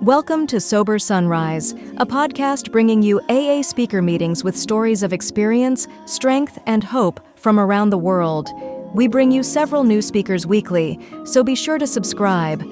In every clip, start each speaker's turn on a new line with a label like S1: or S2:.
S1: Welcome to Sober Sunrise, a podcast bringing you AA speaker meetings with stories of experience, strength, and hope from around the world. We bring you several new speakers weekly, so be sure to subscribe.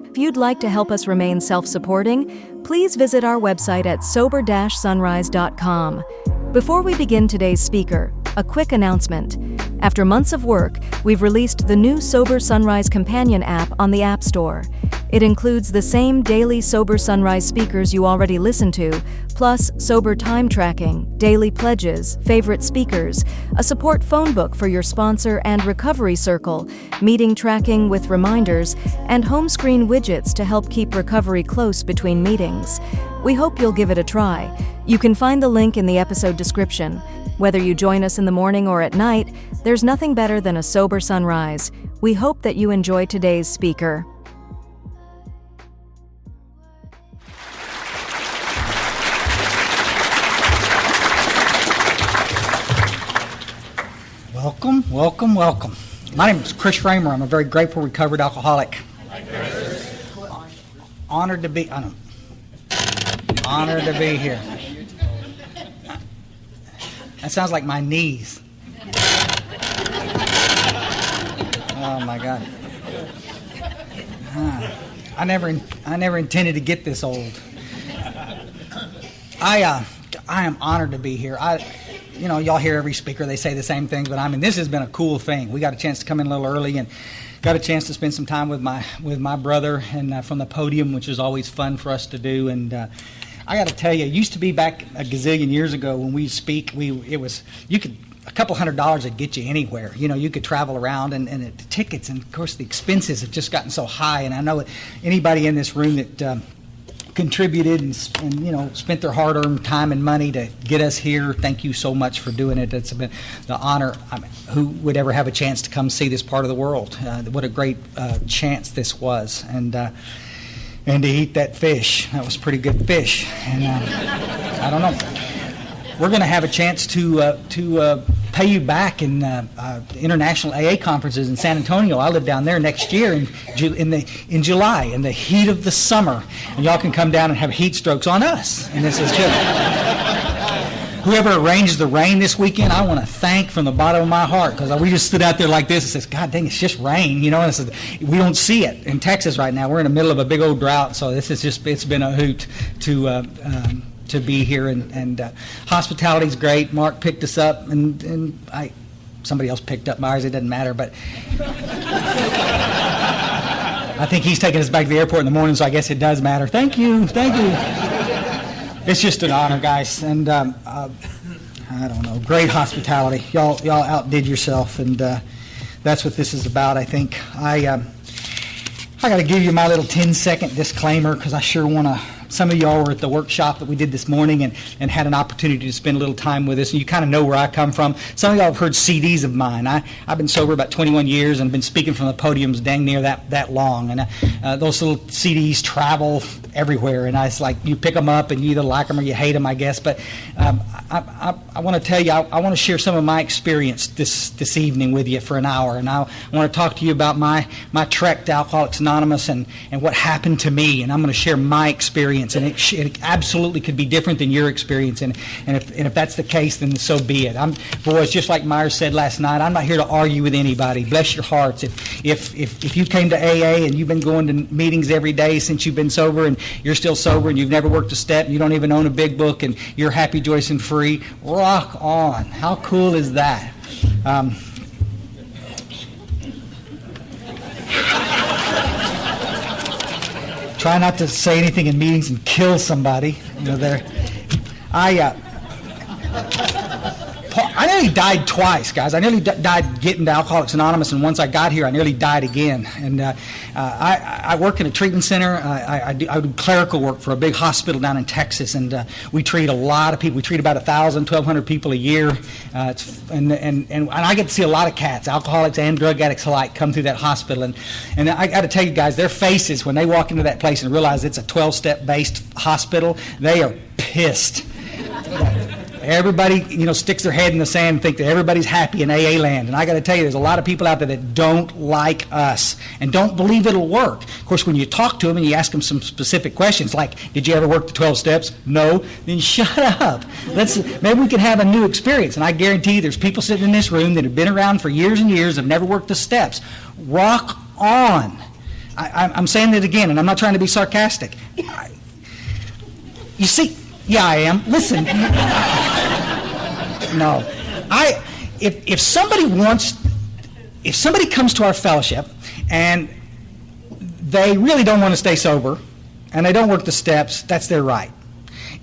S1: If you'd like to help us remain self-supporting, please visit our website at sober-sunrise.com. Before we begin today's speaker, a quick announcement. After months of work, we've released the new Sober Sunrise Companion app on the App Store. It includes the same daily Sober Sunrise speakers you already listen to, plus sober time tracking, daily pledges, favorite speakers, a support phone book for your sponsor and recovery circle, meeting tracking with reminders, and home screen widgets to help keep recovery close between meetings. We hope you'll give it a try. You can find the link in the episode description. Whether you join us in the morning or at night, there's nothing better than a sober sunrise. We hope that you enjoy today's speaker.
S2: Welcome, welcome, welcome. My name is Chris Raymer. I'm a very grateful recovered alcoholic. Honored to be here. That sounds like my knees. Oh my God. I never intended to get this old. I am honored to be here. Y'all hear every speaker, they say the same things, but this has been a cool thing. We got a chance to come in a little early and got a chance to spend some time with my brother and from the podium, which is always fun for us to do. And I got to tell you, it used to be back a gazillion years ago when we speak, a couple $100 would get you anywhere. You could travel around and the tickets, and of course the expenses have just gotten so high. And I know anybody in this room that contributed and spent their hard-earned time and money to get us here. Thank you so much for doing it. It's been the honor. Who would ever have a chance to come see this part of the world? What a great chance this was, and to eat that fish. That was pretty good fish. And I don't know. We're going to have a chance to pay you back in international AA conferences in San Antonio. I live down there next year in July, in the heat of the summer, and y'all can come down and have heat strokes on us. And this is just whoever arranged the rain this weekend. I want to thank from the bottom of my heart, because we just stood out there like this and says, "God dang, it's just rain," And said, we don't see it in Texas right now. We're in the middle of a big old drought, so this is it's been a hoot to be here, and hospitality's great. Mark picked us up, and somebody else picked up ours. It doesn't matter, but I think he's taking us back to the airport in the morning, so I guess it does matter. Thank you. It's just an honor, guys, and I don't know, great hospitality. Y'all outdid yourself, and that's what this is about. I think I got to give you my little 10-second disclaimer, because I sure want to. Some of y'all were at the workshop that we did this morning and had an opportunity to spend a little time with us, and you kind of know where I come from. Some of y'all have heard CDs of mine. I've been sober about 21 years and been speaking from the podiums dang near that long, and those little CDs travel everywhere, and it's like you pick them up and you either like them or you hate them, I guess. But I want to tell you, I want to share some of my experience this evening with you for an hour, and I want to talk to you about my trek to Alcoholics Anonymous and what happened to me, and I'm going to share my experience. And it absolutely could be different than your experience, and if that's the case, then so be it. Boys, just like Myers said last night, I'm not here to argue with anybody. Bless your hearts. If you came to AA and you've been going to meetings every day since you've been sober, and you're still sober, and you've never worked a step, and you don't even own a big book, and you're happy, joyous, and free, rock on. How cool is that? Try not to say anything in meetings and kill somebody. I nearly died twice, guys. I nearly died getting to Alcoholics Anonymous, and once I got here, I nearly died again. And I work in a treatment center. I do clerical work for a big hospital down in Texas, and we treat a lot of people. We treat about 1,000, 1,200 people a year, and I get to see a lot of cats, alcoholics and drug addicts alike, come through that hospital. And I got to tell you guys, their faces when they walk into that place and realize it's a 12-step based hospital, they are pissed. Everybody, sticks their head in the sand and think that everybody's happy in AA land. And I got to tell you, there's a lot of people out there that don't like us and don't believe it'll work. Of course, when you talk to them and you ask them some specific questions like, did you ever work the 12 steps? No. Then shut up. Maybe we can have a new experience. And I guarantee you there's people sitting in this room that have been around for years and years, have never worked the steps. Rock on. I'm saying it again, and I'm not trying to be sarcastic. You see, yeah, I am. Listen. No. If somebody comes to our fellowship and they really don't want to stay sober and they don't work the steps, that's their right.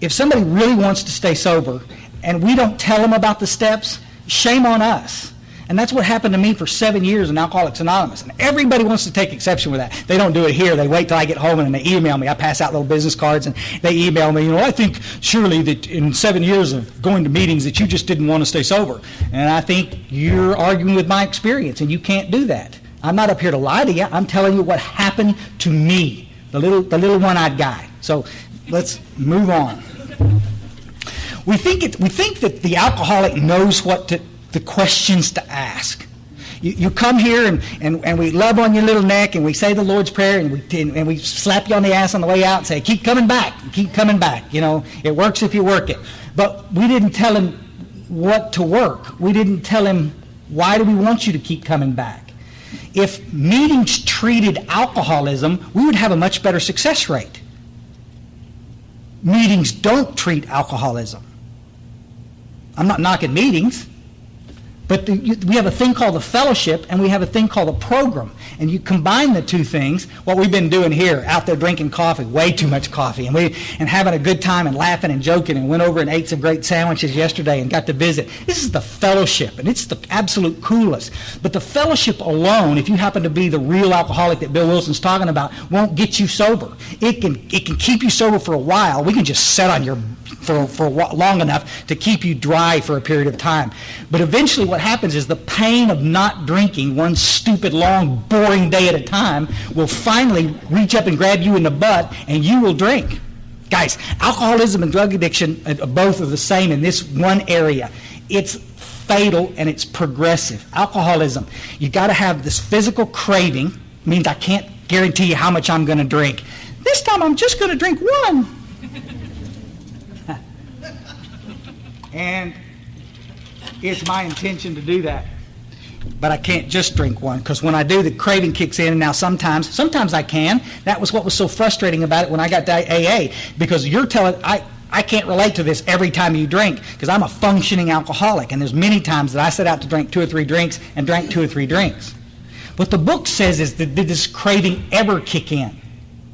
S2: If somebody really wants to stay sober and we don't tell them about the steps, shame on us. And that's what happened to me for 7 years in Alcoholics Anonymous. And everybody wants to take exception with that. They don't do it here. They wait till I get home and they email me. I pass out little business cards and they email me, I think surely that in 7 years of going to meetings that you just didn't want to stay sober. And I think you're arguing with my experience and you can't do that. I'm not up here to lie to you. I'm telling you what happened to me, the little one-eyed guy. So let's move on. We think that the alcoholic knows the questions to ask. You come here and we love on your little neck and we say the Lord's Prayer and we slap you on the ass on the way out and say, keep coming back, keep coming back. It works if you work it. But we didn't tell him what to work. We didn't tell him, why do we want you to keep coming back? If meetings treated alcoholism, we would have a much better success rate. Meetings don't treat alcoholism. I'm not knocking meetings. But we have a thing called the fellowship, and we have a thing called a program. And you combine the two things, what we've been doing here, out there drinking coffee, way too much coffee, and having a good time and laughing and joking, and went over and ate some great sandwiches yesterday and got to visit. This is the fellowship, and it's the absolute coolest. But the fellowship alone, if you happen to be the real alcoholic that Bill Wilson's talking about, won't get you sober. It can keep you sober for a while. We can just set on your for long enough to keep you dry for a period of time. But eventually what happens is the pain of not drinking one stupid, long, boring day at a time will finally reach up and grab you in the butt, and you will drink. Guys, alcoholism and drug addiction both are the same in this one area. It's fatal and it's progressive. Alcoholism, you got to have this physical craving, means I can't guarantee you how much I'm going to drink. This time I'm just going to drink one. And it's my intention to do that. But I can't just drink one, because when I do, the craving kicks in. And now sometimes I can. That was what was so frustrating about it when I got to AA, because you're telling, I can't relate to this every time you drink, because I'm a functioning alcoholic, and there's many times that I set out to drink 2 or 3 drinks and drank 2 or 3 drinks. What the book says is, did this craving ever kick in?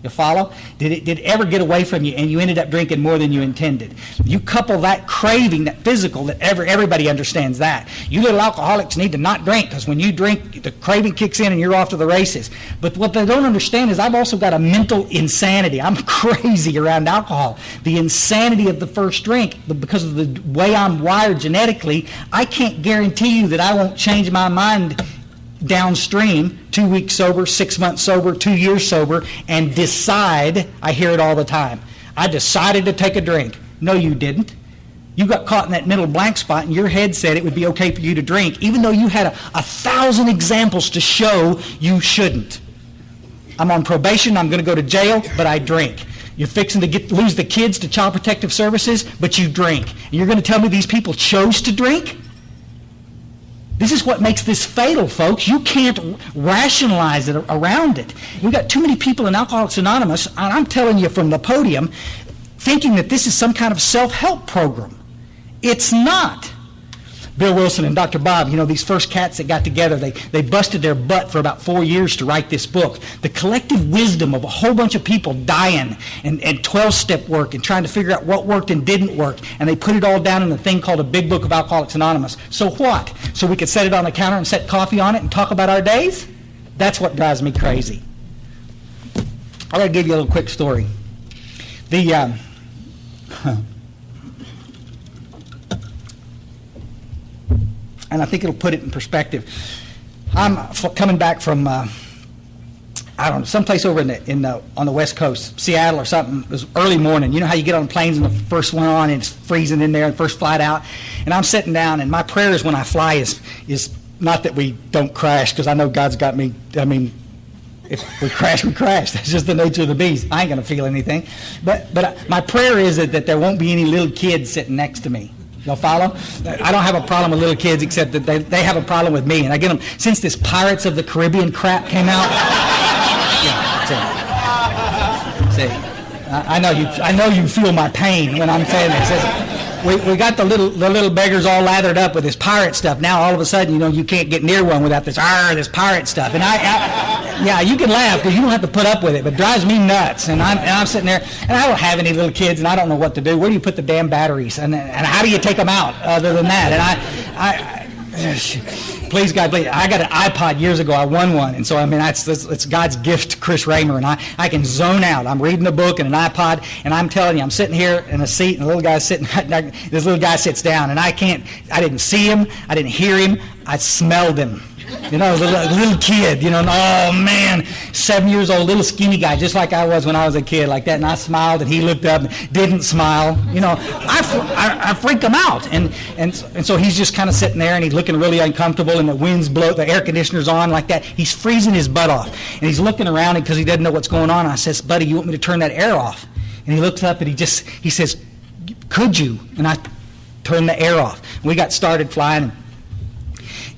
S2: You follow? Did it ever get away from you and you ended up drinking more than you intended? You couple that craving, that physical, that everybody understands that. You little alcoholics need to not drink, because when you drink, the craving kicks in and you're off to the races. But what they don't understand is I've also got a mental insanity. I'm crazy around alcohol. The insanity of the first drink, because of the way I'm wired genetically, I can't guarantee you that I won't change my mind downstream, 2 weeks sober, 6 months sober, 2 years sober, and decide. I hear it all the time. I decided to take a drink. No, you didn't. You got caught in that mental blank spot, and your head said it would be okay for you to drink, even though you had 1,000 examples to show you shouldn't. I'm on probation, I'm going to go to jail, but I drink. You're fixing to lose the kids to Child Protective Services, but you drink. And you're going to tell me these people chose to drink? This is what makes this fatal, folks. You can't rationalize it around it. We've got too many people in Alcoholics Anonymous, and I'm telling you from the podium, thinking that this is some kind of self-help program. It's not. Bill Wilson and Dr. Bob, these first cats that got together, they busted their butt for about 4 years to write this book. The collective wisdom of a whole bunch of people dying and 12-step work and trying to figure out what worked and didn't work. And they put it all down in a thing called a Big Book of Alcoholics Anonymous. So what? So we could set it on the counter and set coffee on it and talk about our days? That's what drives me crazy. I'll give you a little quick story. And I think it'll put it in perspective. I'm coming back from I don't know, someplace over on the West Coast, Seattle or something. It was early morning. You know how you get on planes and the first one on and it's freezing in there, the first flight out. And I'm sitting down, and my prayers when I fly is not that we don't crash, because I know God's got me. I mean, if we crash, we crash. That's just the nature of the beast. I ain't going to feel anything. But my prayer is that there won't be any little kids sitting next to me. Y'all follow? I don't have a problem with little kids, except that they have a problem with me. And I get them, since this Pirates of the Caribbean crap came out. Yeah, see, I know you feel my pain when I'm saying this. We got the little beggars all lathered up with this pirate stuff. Now all of a sudden, you can't get near one without this pirate stuff. And yeah, you can laugh because you don't have to put up with it, but it drives me nuts. And I'm sitting there, and I don't have any little kids, and I don't know what to do. Where do you put the damn batteries? And how do you take them out other than that? And please God, please. I got an iPod years ago. I won one, and so it's God's gift to Chris Raymer, and I can zone out. I'm reading a book and an iPod, and I'm telling you, I'm sitting here in a seat, and the little guy's sitting. This little guy sits down, and I didn't see him, I didn't hear him, I smelled him. As a little kid, and oh man, 7 years old, little skinny guy, just like I was when I was a kid, like that. And I smiled, and he looked up and didn't smile. I freak him out, and so he's just kind of sitting there, and he's looking really uncomfortable, and the wind's blow, the air conditioner's on like that. He's freezing his butt off, and he's looking around because he doesn't know what's going on. I says, "Buddy, you want me to turn that air off?" And he looks up, and he says, "Could you?" And I turned the air off. And we got started flying.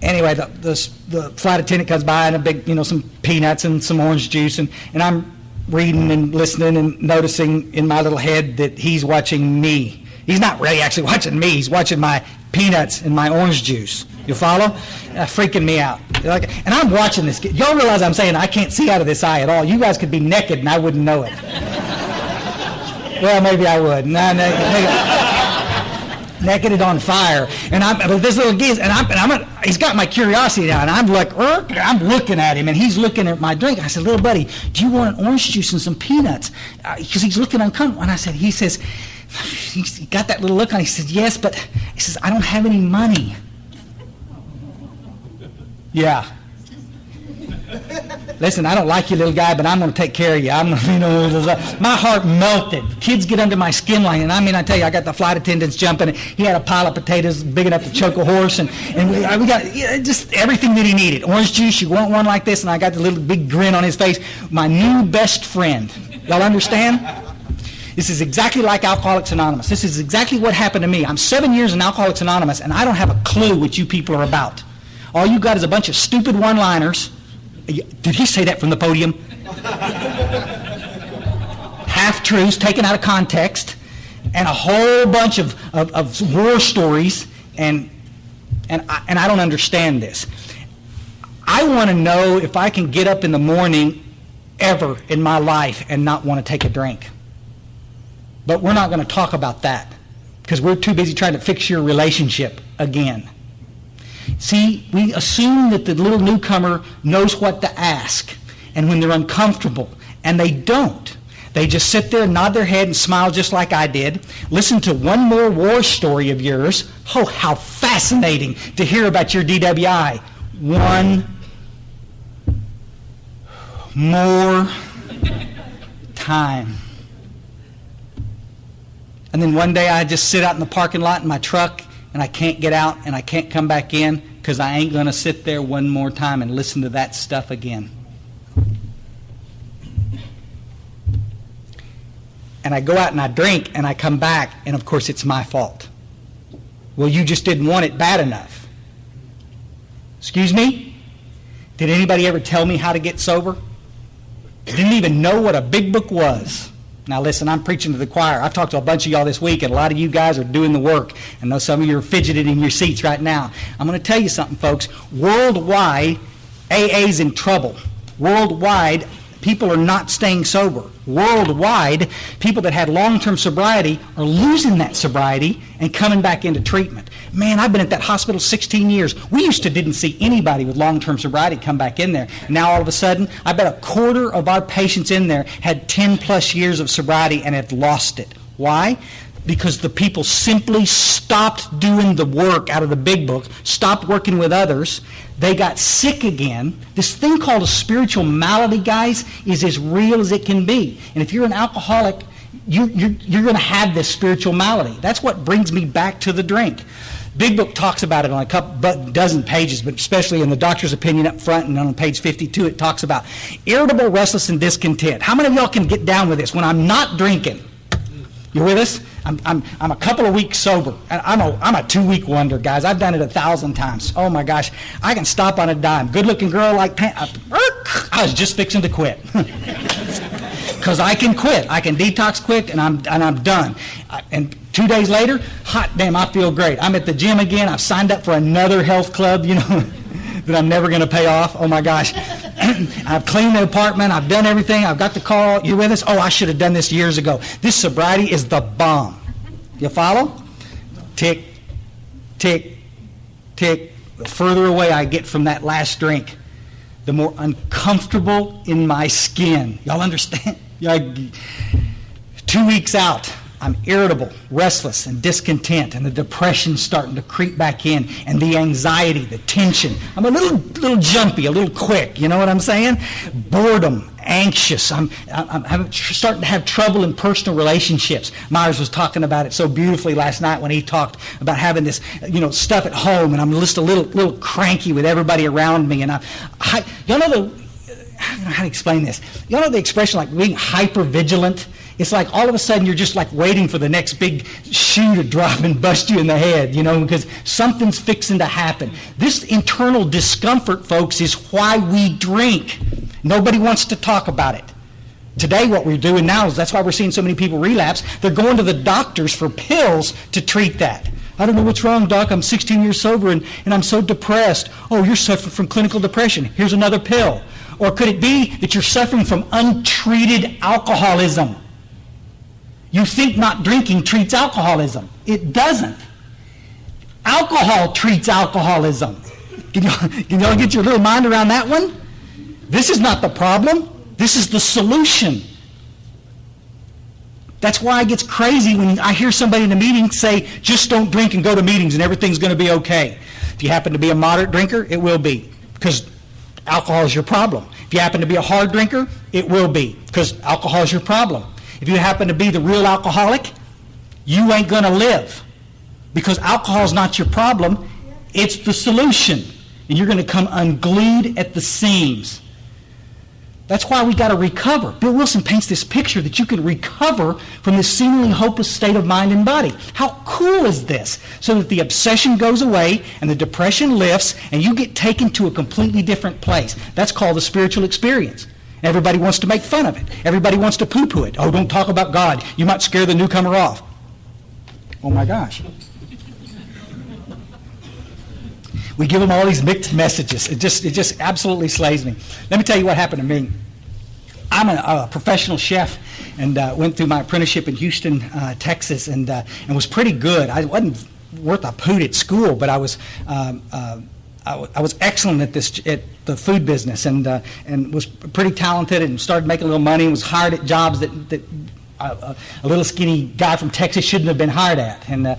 S2: Anyway, the flight attendant comes by and a big, some peanuts and some orange juice, and I'm reading and listening and noticing in my little head that he's watching me. He's not really actually watching me. He's watching my peanuts and my orange juice. You follow? Freaking me out. And I'm watching this. Y'all realize I'm saying I can't see out of this eye at all. You guys could be naked and I wouldn't know it. Well, maybe I would. Naked and on fire, but this little geese, and he's got my curiosity now, and I'm looking at him, and he's looking at my drink. I said, "Little buddy, do you want an orange juice and some peanuts?" Because he's looking uncomfortable, and he says, he got that little look on. He said, "Yes, but," he says, "I don't have any money." Yeah. Listen, I don't like you, little guy, but I'm going to take care of you. My heart melted. Kids get under my skin line, and I tell you, I got the flight attendants jumping. He had a pile of potatoes big enough to choke a horse, and we got just everything that he needed. Orange juice, you want one like this? And I got the little big grin on his face. My new best friend. Y'all understand? This is exactly like Alcoholics Anonymous. This is exactly what happened to me. I'm 7 years in Alcoholics Anonymous, and I don't have a clue what you people are about. All you got is a bunch of stupid one-liners. Did he say that from the podium? Half-truths taken out of context, and a whole bunch of war stories, and I don't understand this. I want to know if I can get up in the morning ever in my life and not want to take a drink. But we're not going to talk about that because we're too busy trying to fix your relationship again. See, we assume that the little newcomer knows what to ask, and when they're uncomfortable, and they don't. They just sit there and nod their head and smile just like I did. Listen to one more war story of yours. Oh, how fascinating to hear about your DWI. One more time. And then one day I just sit out in the parking lot in my truck, and I can't get out and I can't come back in because I ain't going to sit there one more time and listen to that stuff again. And I go out and I drink and I come back, and of course it's my fault. Well, you just didn't want it bad enough. Excuse me? Did anybody ever tell me how to get sober? Didn't even know what a big book was. Now listen, I'm preaching to the choir. I've talked to a bunch of y'all this week, and a lot of you guys are doing the work. I know some of you are fidgeting in your seats right now. I'm going to tell you something, folks. Worldwide, AA's in trouble. Worldwide, people are not staying sober. Worldwide, people that had long-term sobriety are losing that sobriety and coming back into treatment. Man, I've been at that hospital 16 years. We used to didn't see anybody with long-term sobriety come back in there. Now all of a sudden, I bet a quarter of our patients in there had 10-plus years of sobriety and had lost it. Why? Because the people simply stopped doing the work out of the big book, stopped working with others. They got sick again. This thing called a spiritual malady, guys, is as real as it can be. And if you're an alcoholic, you're going to have this spiritual malady. That's what brings me back to the drink. Big Book talks about it on a dozen pages, but especially in the doctor's opinion up front and on page 52, it talks about irritable, restless, and discontent. How many of y'all can get down with this? When I'm not drinking, you with us? I'm a couple of weeks sober. I'm a 2-week wonder, guys. I've done it 1,000 times. Oh my gosh, I can stop on a dime. Good-looking girl like I was just fixing to quit. Because I can quit. I can detox quick, and I'm done. And 2 days later, hot damn, I feel great. I'm at the gym again. I've signed up for another health club, that I'm never going to pay off. Oh my gosh. I've cleaned the apartment. I've done everything. I've got the car. You with us? Oh, I should have done this years ago. This sobriety is the bomb. You follow? Tick, tick, tick. The further away I get from that last drink, the more uncomfortable in my skin. Y'all understand? 2 weeks out, I'm irritable, restless, and discontent, and the depression's starting to creep back in, and the anxiety, the tension. I'm a little jumpy, a little quick, you know what I'm saying? Boredom, anxious. I'm starting to have trouble in personal relationships. Myers was talking about it so beautifully last night when he talked about having this, stuff at home, and I'm just a little cranky with everybody around me, and y'all know I don't know how to explain this. Y'all know the expression like being hyper-vigilant? It's like all of a sudden you're just like waiting for the next big shoe to drop and bust you in the head, because something's fixing to happen. This internal discomfort, folks, is why we drink. Nobody wants to talk about it. Today what we're doing now is that's why we're seeing so many people relapse. They're going to the doctors for pills to treat that. I don't know what's wrong, Doc. I'm 16 years sober and I'm so depressed. Oh, you're suffering from clinical depression. Here's another pill. Or could it be that you're suffering from untreated alcoholism? You think not drinking treats alcoholism. It doesn't. Alcohol treats alcoholism. Can y'all get your little mind around that one? This is not the problem. This is the solution. That's why it gets crazy when I hear somebody in a meeting say, just don't drink and go to meetings and everything's going to be okay. If you happen to be a moderate drinker, it will be, because alcohol is your problem. If you happen to be a hard drinker, it will be, because alcohol is your problem. If you happen to be the real alcoholic, you ain't going to live, because alcohol is not your problem, it's the solution. And you're going to come unglued at the seams. That's why we got to recover. Bill Wilson paints this picture that you can recover from this seemingly hopeless state of mind and body. How cool is this? So that the obsession goes away and the depression lifts and you get taken to a completely different place. That's called the spiritual experience. Everybody wants to make fun of it. Everybody wants to poo-poo it. Oh, don't talk about God. You might scare the newcomer off. Oh my gosh. We give them all these mixed messages. It just absolutely slays me. Let me tell you what happened to me. I'm a professional chef and went through my apprenticeship in Houston, Texas, and was pretty good. I wasn't worth a poot at school, but I was excellent at the food business and was pretty talented and started making a little money and was hired at jobs that a little skinny guy from Texas shouldn't have been hired at. And I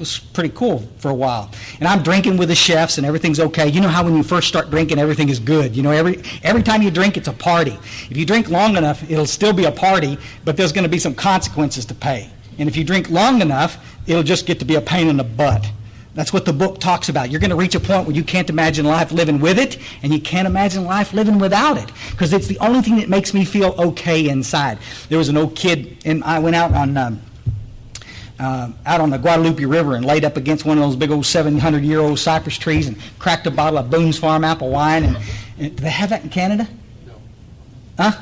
S2: was pretty cool for a while. And I'm drinking with the chefs and everything's okay. You know how when you first start drinking, everything is good. Every time you drink, it's a party. If you drink long enough, it'll still be a party, but there's going to be some consequences to pay. And if you drink long enough, it'll just get to be a pain in the butt. That's what the book talks about. You're going to reach a point where you can't imagine life living with it, and you can't imagine life living without it, because it's the only thing that makes me feel okay inside. There was an old kid, and I went out on the Guadalupe River and laid up against one of those big old 700-year-old cypress trees and cracked a bottle of Boone's Farm apple wine. And do they have that in Canada? No. Huh?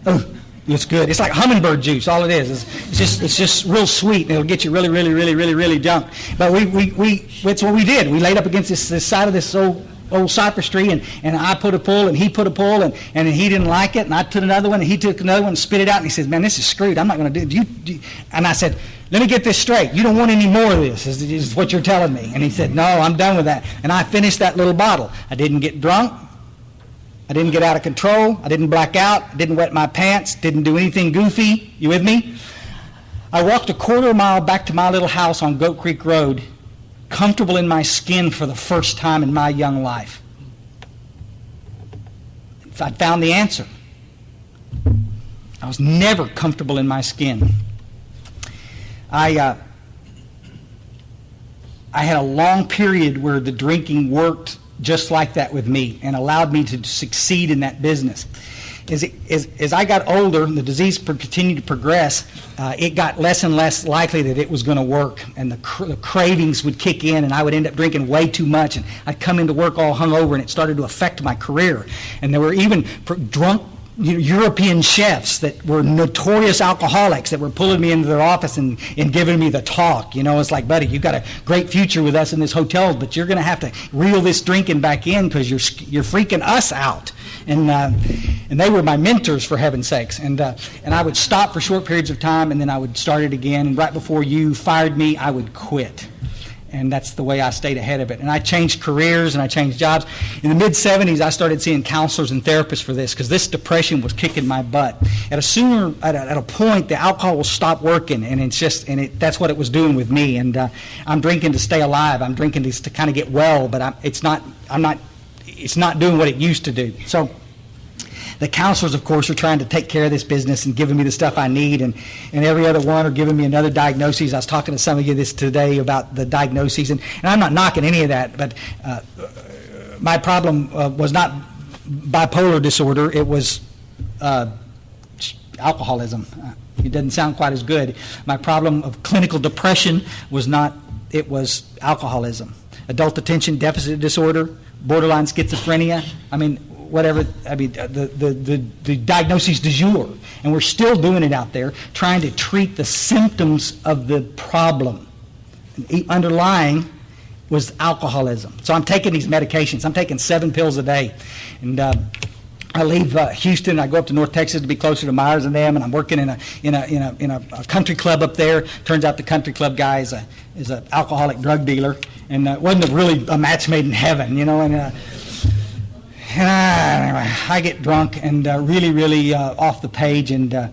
S2: Oh, it's good. It's like hummingbird juice. All it is. It's just real sweet, and it'll get you really, really, really, really, really drunk. But that's what we did. We laid up against this side of this old cypress tree, and I put a pull, and he put a pull, and he didn't like it, and I took another one, and he took another one and spit it out, and he says, man, this is screwed. I'm not going to do it. And I said, let me get this straight. You don't want any more of this, is what you're telling me. And he said, no, I'm done with that. And I finished that little bottle. I didn't get drunk. I didn't get out of control. I didn't black out. I didn't wet my pants. Didn't do anything goofy. You with me? I walked a quarter mile back to my little house on Goat Creek Road, comfortable in my skin for the first time in my young life. I found the answer. I was never comfortable in my skin. I had a long period where the drinking worked just like that with me and allowed me to succeed in that business. As I got older and the disease continued to progress, it got less and less likely that it was going to work, and the cravings would kick in, and I would end up drinking way too much, and I'd come into work all hungover, and it started to affect my career. And there were even drunk European chefs that were notorious alcoholics that were pulling me into their office and giving me the talk. It's like, buddy, you've got a great future with us in this hotel, but you're going to have to reel this drinking back in because you're freaking us out. And they were my mentors, for heaven's sakes. And I would stop for short periods of time, and then I would start it again. And right before you fired me, I would quit. And that's the way I stayed ahead of it. And I changed careers and I changed jobs. In the mid-'70s, I started seeing counselors and therapists for this because this depression was kicking my butt. At a point, the alcohol will stop working, and that's what it was doing with me. And I'm drinking to stay alive. I'm drinking to kind of get well, but it's not doing what it used to do. So the counselors, of course, are trying to take care of this business and giving me the stuff I need, and every other one are giving me another diagnosis. I was talking to some of you this today about the diagnoses, and I'm not knocking any of that, but my problem was not bipolar disorder. It was alcoholism. It doesn't sound quite as good. My problem of clinical depression was not, it was alcoholism. Adult attention deficit disorder, borderline schizophrenia, the diagnosis du jour. And we're still doing it out there, trying to treat the symptoms of the problem. Underlying was alcoholism. So I'm taking these medications. I'm taking 7 pills a day. And I leave Houston. I go up to North Texas to be closer to Myers and them, and I'm working in a country club up there. Turns out the country club guy is an alcoholic drug dealer, and it wasn't really a match made in heaven, And anyway, I get drunk and really off the page, and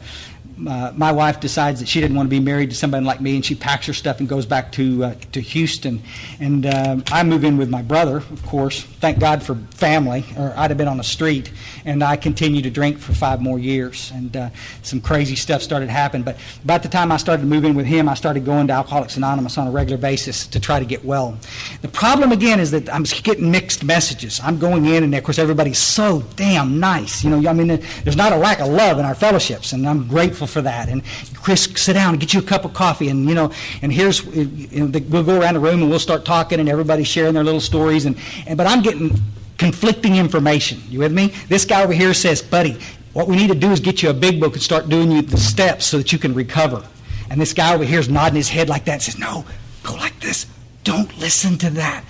S2: my wife decides that she didn't want to be married to somebody like me, and she packs her stuff and goes back to Houston. And I move in with my brother, of course. Thank God for family, or I'd have been on the street. And I continued to drink for 5 more years, and some crazy stuff started happening. But about the time I started to move in with him, I started going to Alcoholics Anonymous on a regular basis to try to get well. The problem again is that I'm getting mixed messages. I'm going in, and of course everybody's so damn nice. There's not a lack of love in our fellowships, and I'm grateful for that. And Chris, sit down and get you a cup of coffee, and and here's we'll go around the room and we'll start talking, and everybody's sharing their little stories, but I'm getting conflicting information. You with me? This guy over here says, buddy, what we need to do is get you a big book and start doing you the steps so that you can recover. And this guy over here is nodding his head like that and says, no, go like this. Don't listen to that.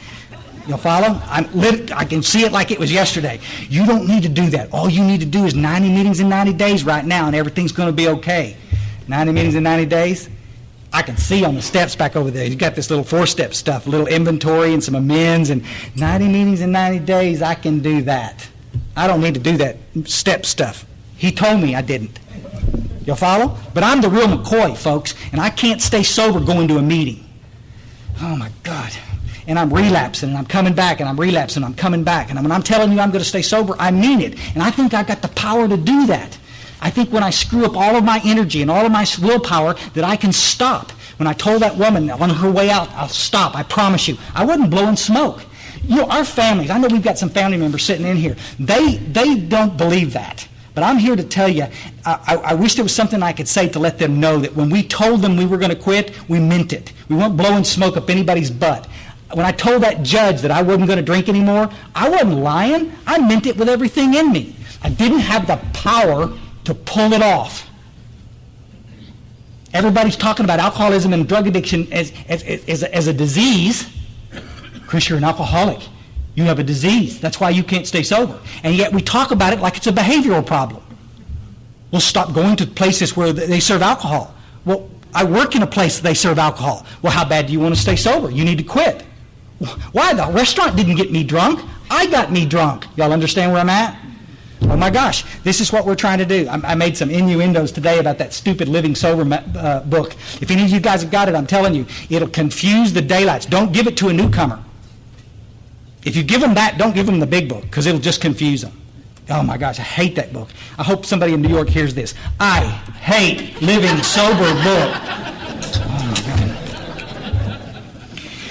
S2: You'll follow? I can see it like it was yesterday. You don't need to do that. All you need to do is 90 meetings in 90 days right now, and everything's going to be okay. 90 meetings in 90 days? I can see on the steps back over there. You've got this little 4-step stuff, a little inventory and some amends, and 90 meetings in 90 days, I can do that. I don't need to do that step stuff. He told me I didn't. You'll follow? But I'm the real McCoy, folks, and I can't stay sober going to a meeting. Oh, my God. And I'm relapsing, and I'm coming back, and I'm relapsing, and I'm coming back. And when I'm telling you I'm going to stay sober, I mean it. And I think I've got the power to do that. I think when I screw up all of my energy and all of my willpower that I can stop. When I told that woman on her way out, I'll stop, I promise you. I wasn't blowing smoke. Our families, I know we've got some family members sitting in here. They don't believe that. But I'm here to tell you, I wish there was something I could say to let them know that when we told them we were going to quit, we meant it. We weren't blowing smoke up anybody's butt. When I told that judge that I wasn't going to drink anymore, I wasn't lying. I meant it with everything in me. I didn't have the power to pull it off. Everybody's talking about alcoholism and drug addiction as a disease. Chris, you're an alcoholic. You have a disease. That's why you can't stay sober. And yet we talk about it like it's a behavioral problem. We'll stop going to places where they serve alcohol. Well, I work in a place they serve alcohol. Well, how bad do you want to stay sober? You need to quit. Why? The restaurant didn't get me drunk. I got me drunk. Y'all understand where I'm at? Oh my gosh, this is what we're trying to do. I made some innuendos today about that stupid Living Sober book. If any of you guys have got it, I'm telling you, it'll confuse the daylights. Don't give it to a newcomer. If you give them that, don't give them the big book, because it'll just confuse them. Oh my gosh, I hate that book. I hope somebody in New York hears this. I hate Living Sober book. Oh my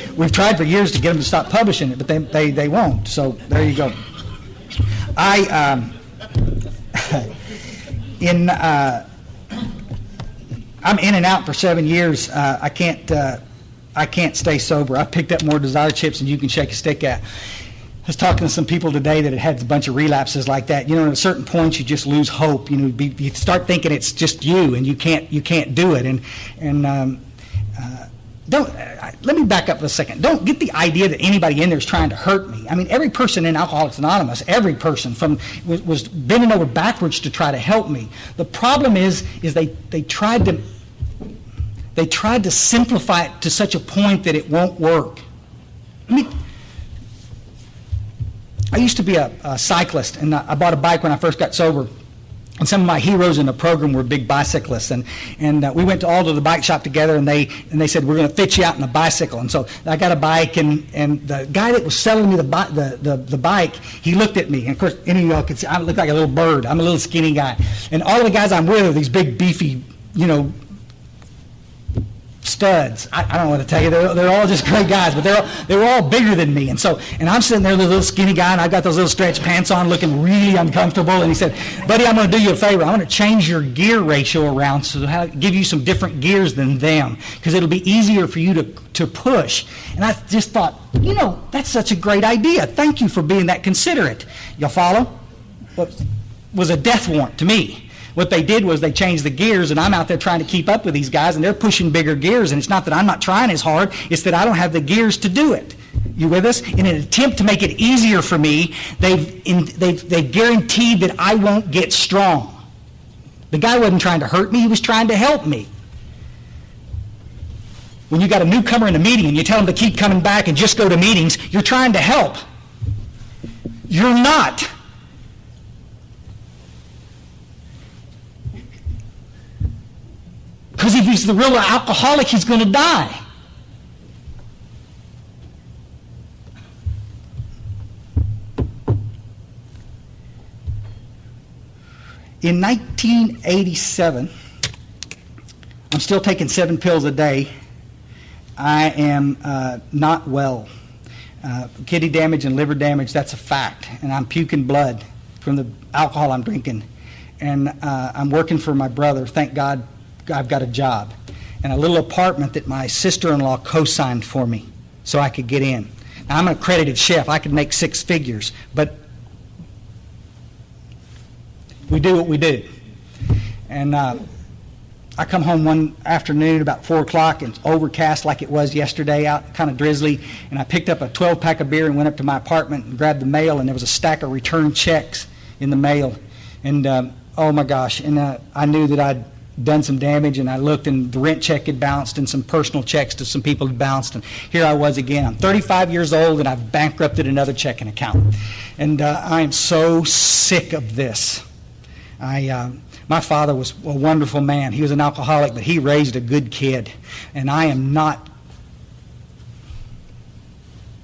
S2: God. We've tried for years to get them to stop publishing it, but they won't. So there you go. I'm in and out for 7 years. I can't stay sober. I've picked up more desire chips than you can shake a stick at. I was talking to some people today that had a bunch of relapses like that. You know, at a certain point, you just lose hope. You know, you start thinking it's just you, and you can't do it. Let me back up for a second. Don't get the idea that anybody in there is trying to hurt me. I mean, every person in Alcoholics Anonymous, every person was bending over backwards to try to help me. The problem is they tried to simplify it to such a point that it won't work. I used to be a cyclist, and I bought a bike when I first got sober. And some of my heroes in the program were big bicyclists, and we went all to the bike shop together, and they said, we're going to fit you out in a bicycle. And so I got a bike, and the guy that was selling me the bike, he looked at me, and of course any of y'all could see I look like a little bird. I'm a little skinny guy, and all of the guys I'm with are these big beefy, you know, studs. I don't know what to tell you. They're all just great guys, but they were all bigger than me. And I'm sitting there, the little skinny guy, and I've got those little stretch pants on, looking really uncomfortable. And he said, "Buddy, I'm going to do you a favor. I'm going to change your gear ratio around so I'll give you some different gears than them, because it'll be easier for you to push." And I just thought, you know, that's such a great idea. Thank you for being that considerate. Y'all follow? What was a death warrant to me. What they did was they changed the gears, and I'm out there trying to keep up with these guys, and they're pushing bigger gears. And it's not that I'm not trying as hard, it's that I don't have the gears to do it. You with us? In an attempt to make it easier for me, they've guaranteed that I won't get strong. The guy wasn't trying to hurt me, he was trying to help me. When you got a newcomer in a meeting and you tell them to keep coming back and just go to meetings, you're trying to help. You're not. Because if he's the real alcoholic, he's going to die. In 1987, I'm still taking 7 pills a day. I am not well. Kidney damage and liver damage, that's a fact. And I'm puking blood from the alcohol I'm drinking. And I'm working for my brother. Thank God I've got a job and a little apartment that my sister-in-law co-signed for me so I could get in. Now, I'm an accredited chef. I could make 6 figures, but we do what we do. And I come home one afternoon about 4 o'clock, and it's overcast like it was yesterday, out kind of drizzly, and I picked up a 12-pack of beer and went up to my apartment and grabbed the mail, and there was a stack of return checks in the mail. And oh my gosh, and I knew that I'd done some damage, and I looked, and the rent check had bounced, and some personal checks to some people had bounced, and here I was again. I'm 35 years old, and I've bankrupted another checking account. And I am so sick of this. My father was a wonderful man. He was an alcoholic, but he raised a good kid. And I am not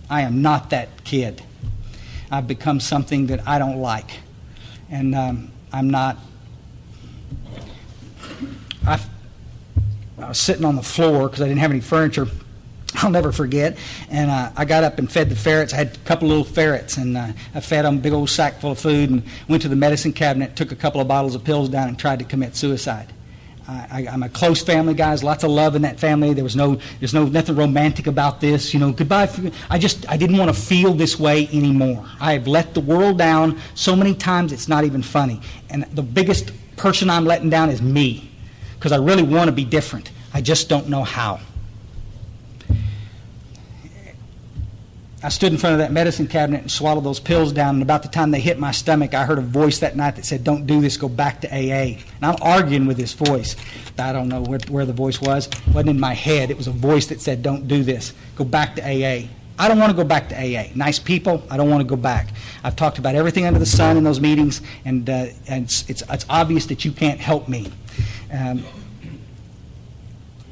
S2: that kid. I've become something that I don't like. And I'm not. I was sitting on the floor because I didn't have any furniture. I'll never forget. And I got up and fed the ferrets. I had a couple little ferrets, and I fed them a big old sack full of food, and went to the medicine cabinet, took a couple of bottles of pills down, and tried to commit suicide. I'm a close family, guys. Lots of love in that family. There's nothing romantic about this. You know, goodbye. I didn't want to feel this way anymore. I have let the world down so many times it's not even funny. And the biggest person I'm letting down is me. Because I really want to be different. I just don't know how. I stood in front of that medicine cabinet and swallowed those pills down, and about the time they hit my stomach, I heard a voice that night that said, "Don't do this, go back to AA." And I'm arguing with this voice. I don't know where the voice was. It wasn't in my head. It was a voice that said, "Don't do this, go back to AA." I don't want to go back to AA. Nice people, I don't want to go back. I've talked about everything under the sun in those meetings, and it's obvious that you can't help me.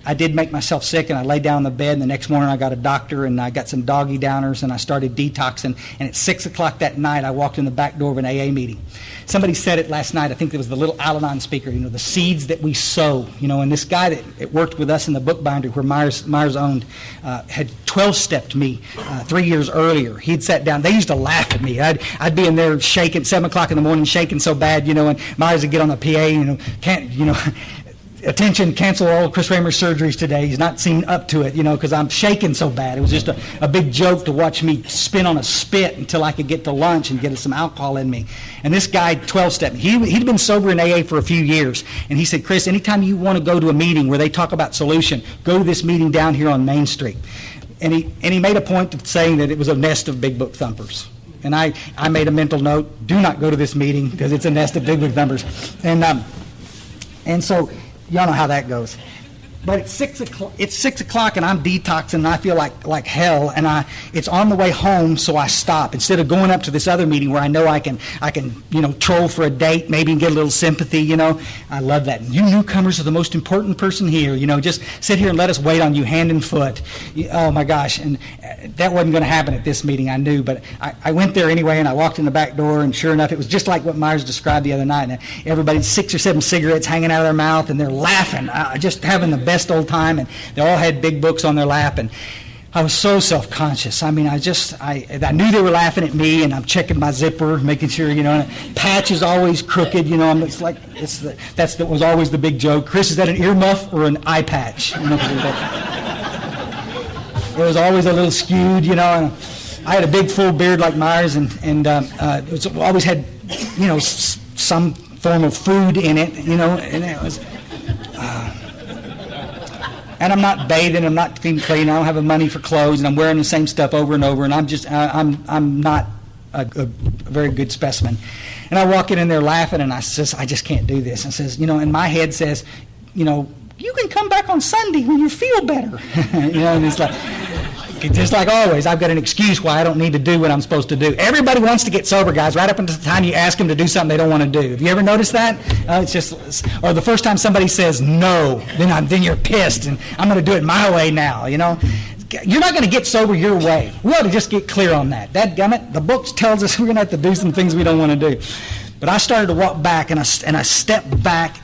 S2: I did make myself sick, and I laid down in the bed, and the next morning I got a doctor, and I got some doggy downers, and I started detoxing, and at 6 o'clock that night I walked in the back door of an AA meeting. Somebody said it last night, I think it was the little Al-Anon speaker, the seeds that we sow, and this guy that worked with us in the book binder where Myers owned had 12-stepped me 3 years earlier. He'd sat down. They used to laugh at me. I'd be in there shaking, 7 o'clock in the morning, shaking so bad, and Myers would get on the PA, attention, cancel all Chris Raymer's surgeries today. He's not seen up to it, because I'm shaking so bad. It was just a big joke to watch me spin on a spit until I could get to lunch and get some alcohol in me. And this guy 12-stepped me. He'd been sober in AA for a few years. And he said, Chris, anytime you want to go to a meeting where they talk about solution, go to this meeting down here on Main Street. And he made a point of saying that it was a nest of big book thumpers. And I made a mental note, do not go to this meeting because it's a nest of big book thumpers. And so y'all know how that goes. But it's 6 o'clock and I'm detoxing and I feel like hell, and it's on the way home, so I stop. Instead of going up to this other meeting where I know I can troll for a date, maybe and get a little sympathy, I love that. You newcomers are the most important person here, just sit here and let us wait on you hand and foot. Oh my gosh, and that wasn't going to happen at this meeting, I knew, but I went there anyway, and I walked in the back door, and sure enough, it was just like what Myers described the other night. And everybody, 6 or 7 cigarettes hanging out of their mouth, and they're laughing, just having the best old time, and they all had big books on their lap, and I was so self-conscious. I mean, I knew they were laughing at me, and I'm checking my zipper, making sure, and the patch is always crooked, that was always the big joke. Chris, is that an earmuff or an eye patch? It was always a little skewed, and I had a big full beard like Myers, and it always had, some form of food in it, and it was. And I'm not bathing, I'm not clean, I don't have the money for clothes, and I'm wearing the same stuff over and over, and I'm not a very good specimen. And I walk in there laughing, and I says, I just can't do this. And says, and my head says, you can come back on Sunday when you feel better. And it's like, just like always, I've got an excuse why I don't need to do what I'm supposed to do. Everybody wants to get sober, guys, right up until the time you ask them to do something they don't want to do. Have you ever noticed that? Or the first time somebody says no, then you're pissed, and I'm going to do it my way now, You're not going to get sober your way. We ought to just get clear on that. Dadgummit, the book tells us we're going to have to do some things we don't want to do. But I started to walk back, and I stepped back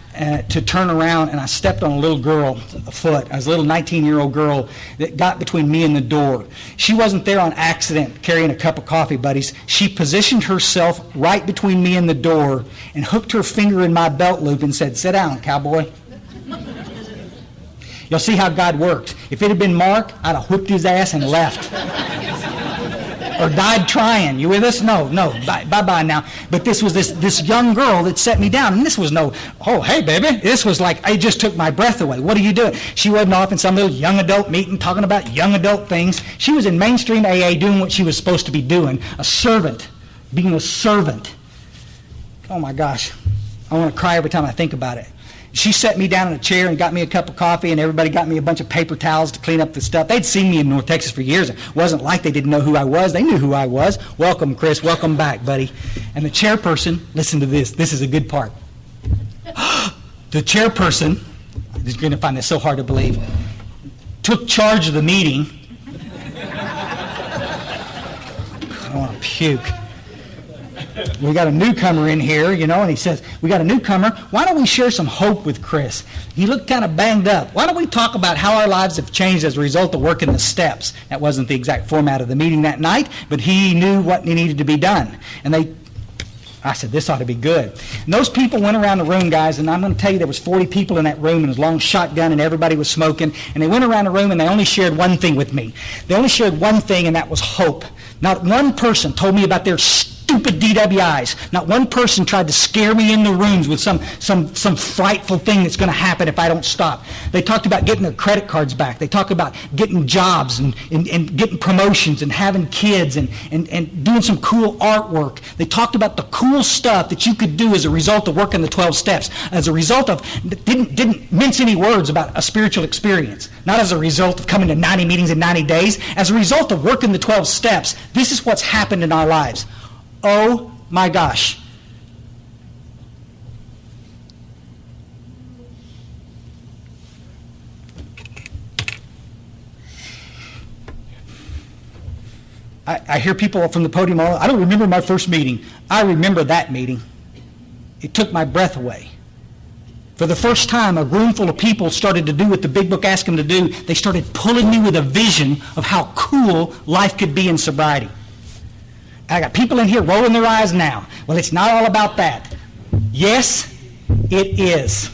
S2: to turn around, and I stepped on a little girl foot. I was a little 19-year-old girl that got between me and the door. She wasn't there on accident carrying a cup of coffee, buddies. She positioned herself right between me and the door and hooked her finger in my belt loop and said, "Sit down, cowboy." You'll see how God works. If it had been Mark, I'd have whipped his ass and left. Or died trying. You with us? No, bye-bye now. But this was this young girl that set me down, and this was no, oh, hey, baby. This was like, it just took my breath away. What are you doing? She wasn't off in some little young adult meeting talking about young adult things. She was in mainstream AA doing what she was supposed to be doing, a servant, being a servant. Oh, my gosh. I want to cry every time I think about it. She set me down in a chair and got me a cup of coffee, and everybody got me a bunch of paper towels to clean up the stuff. They'd seen me in North Texas for years. It wasn't like they didn't know who I was. They knew who I was. Welcome, Chris. Welcome back, buddy. And the chairperson, listen to this. This is a good part. The chairperson, you're going to find this so hard to believe, took charge of the meeting. I want to puke. We got a newcomer in here, and he says, we got a newcomer. Why don't we share some hope with Chris? He looked kind of banged up. Why don't we talk about how our lives have changed as a result of working the steps? That wasn't the exact format of the meeting that night, but he knew what needed to be done. And I said, this ought to be good. And those people went around the room, guys, and I'm going to tell you there was 40 people in that room, and it was a long shotgun, and everybody was smoking. And they went around the room, and they only shared one thing with me. They only shared one thing, and that was hope. Not one person told me about their stupid DWIs. Not one person tried to scare me in the rooms with some frightful thing that's going to happen if I don't stop. They talked about getting their credit cards back. They talked about getting jobs and getting promotions and having kids and doing some cool artwork. They talked about the cool stuff that you could do as a result of working the 12 steps, as a result of, didn't mince any words about a spiritual experience, not as a result of coming to 90 meetings in 90 days, as a result of working the 12 steps. This is what's happened in our lives. Oh my gosh. I hear people from the podium, I don't remember my first meeting. I remember that meeting. It took my breath away. For the first time, a room full of people started to do what the big book asked them to do. They started pulling me with a vision of how cool life could be in sobriety. I got people in here rolling their eyes now. Well, it's not all about that. Yes, it is.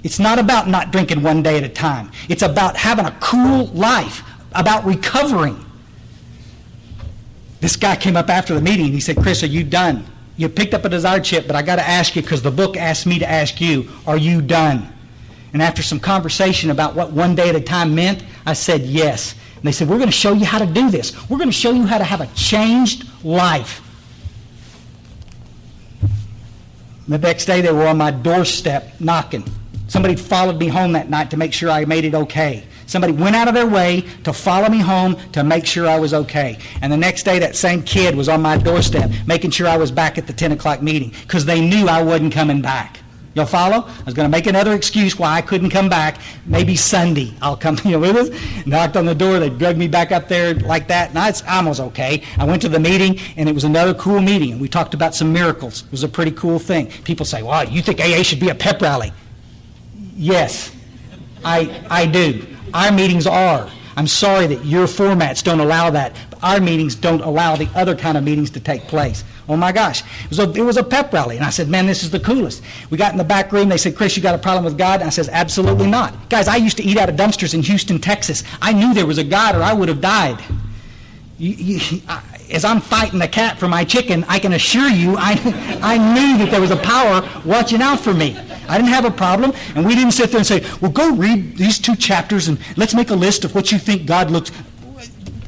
S2: It's not about not drinking one day at a time. It's about having a cool life, about recovering. This guy came up after the meeting and he said, Chris, are you done? You picked up a desired chip, but I got to ask you because the book asked me to ask you, are you done? And after some conversation about what one day at a time meant, I said yes. And they said, we're going to show you how to do this. We're going to show you how to have a changed life. The next day they were on my doorstep knocking. Somebody followed me home that night to make sure I made it okay. Somebody went out of their way to follow me home to make sure I was okay. And the next day, that same kid was on my doorstep making sure I was back at the 10 o'clock meeting because they knew I wasn't coming back. Y'all follow? I was going to make another excuse why I couldn't come back. Maybe Sunday I'll come, with us. Knocked on the door. They dragged me back up there like that. And I was okay. I went to the meeting, and it was another cool meeting. And we talked about some miracles. It was a pretty cool thing. People say, well, you think AA should be a pep rally? Yes, I do. Our meetings are. I'm sorry that your formats don't allow that. But our meetings don't allow the other kind of meetings to take place. Oh my gosh. It was a pep rally. And I said, man, this is the coolest. We got in the back room. They said, Chris, you got a problem with God? And I said, absolutely not. Guys, I used to eat out of dumpsters in Houston, Texas. I knew there was a God or I would have died. As I'm fighting the cat for my chicken, I can assure you I knew that there was a power watching out for me. I didn't have a problem, and we didn't sit there and say, well, go read these 2 chapters and let's make a list of what you think God looks.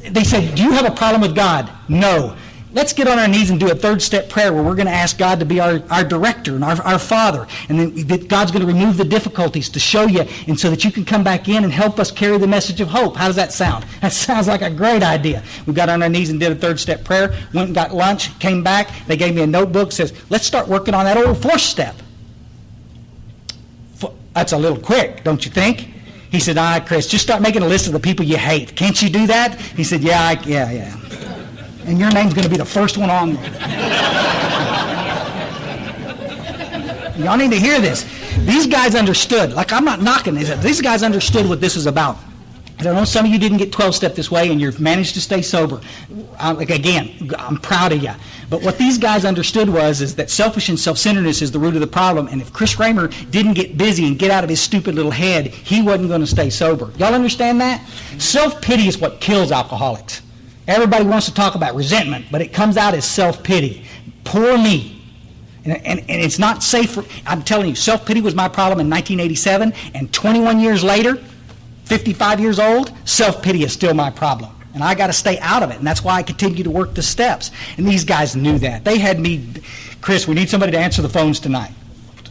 S2: They said, do you have a problem with God? No. Let's get on our knees and do a 3rd step prayer where we're going to ask God to be our director and our Father, and then God's going to remove the difficulties to show you, and so that you can come back in and help us carry the message of hope. How does that sound? That sounds like a great idea. We got on our knees and did a 3rd step prayer, went and got lunch, came back. They gave me a notebook, says, let's start working on that old 4th step. That's a little quick, don't you think? He said, all right, Chris, just start making a list of the people you hate. Can't you do that? He said, yeah. And your name's going to be the first one on there. Y'all need to hear this. These guys understood. Like, I'm not knocking this. These guys understood what this is about. I know some of you didn't get 12-step this way and you've managed to stay sober. Again, I'm proud of you. But what these guys understood is that selfish and self-centeredness is the root of the problem. And if Chris Kramer didn't get busy and get out of his stupid little head, he wasn't going to stay sober. Y'all understand that? Self-pity is what kills alcoholics. Everybody wants to talk about resentment, but it comes out as self-pity. Poor me. And it's not safe. I'm telling you, self-pity was my problem in 1987, and 21 years later, 55 years old, self-pity is still my problem. And I got to stay out of it, and that's why I continue to work the steps. And these guys knew that. They had me, Chris, we need somebody to answer the phones tonight.